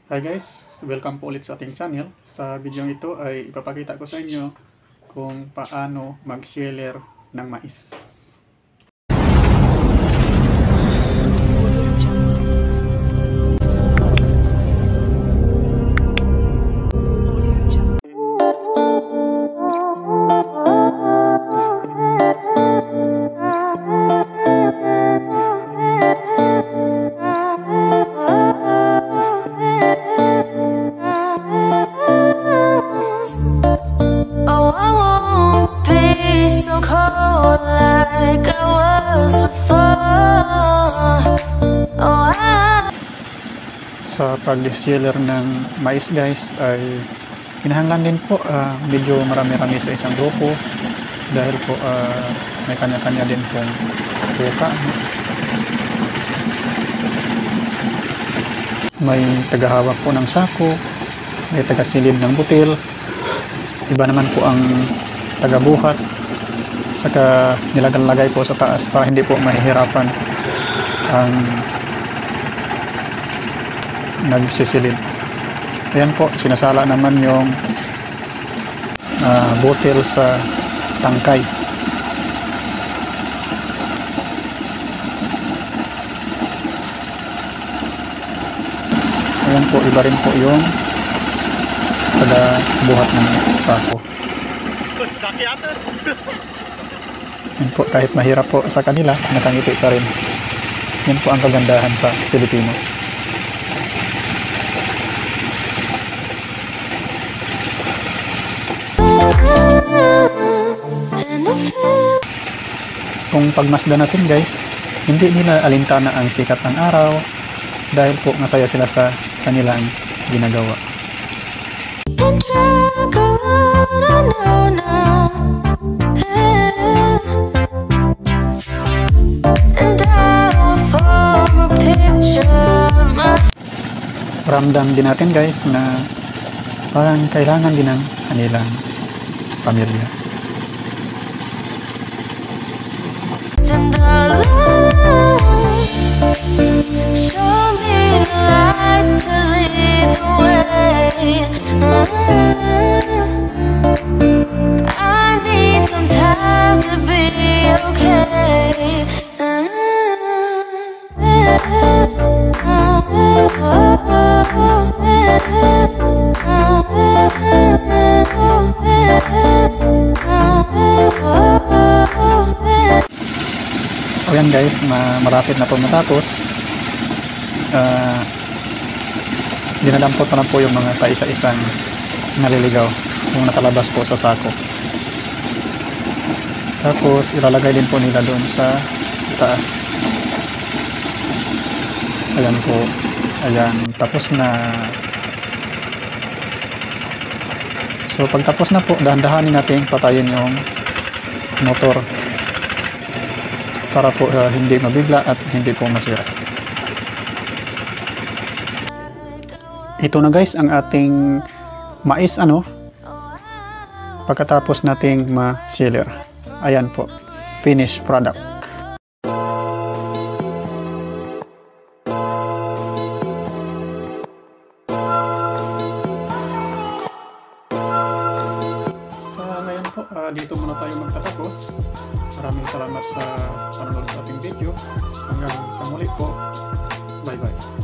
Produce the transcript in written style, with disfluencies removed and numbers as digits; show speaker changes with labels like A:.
A: Hi guys, welcome po ulit sa ating channel. Sa video ito ay ipapakita ko sa inyo kung paano mag-sheller ng mais. Sa pag-sheller ng mais guys ay kinahanglan din po medyo marami-rami sa isang grupo dahil po may kanya-kanya din pong buka. May tagahawak po ng sako, may tagasilid ng butil, iba naman po ang tagabuhat, saka nilagalagay po sa taas para hindi po mahihirapan ang nagsisilid. Ayan po, sinasala naman yung butil sa tangkay. Ayan po, iba rin po yung buhat ng sako. Ayan po, kahit mahirap po sa kanila, nakangiti pa rin. Yan po ang kagandahan sa Pilipino. Kung pagmasdan natin guys, hindi nila alintana ang sikat ng araw dahil po masaya sila sa kanilang ginagawa. Ramdam din natin guys na parang kailangan din ng kanilang pamilya. Show me the light to lead the way. I need some time to be okay. Ayan guys, marapit na po matapos. Dinadampot pa na po yung mga kaisa-isang naliligaw yung nakalabas po sa sako. Tapos ilalagay din po nila doon sa taas. Ayan po. Ayan, tapos na. So pagtapos na po, dahan-dahanin natin patayin yung motor para po hindi mabigla at hindi po masira. Ito na guys ang ating mais pagkatapos nating ma-sheller. Ayan po, finished product. Ngayon po, dito muna tayo magtatapos. Maraming salamat sa panonood sa ating video. Hanggang sa muli po. Bye bye.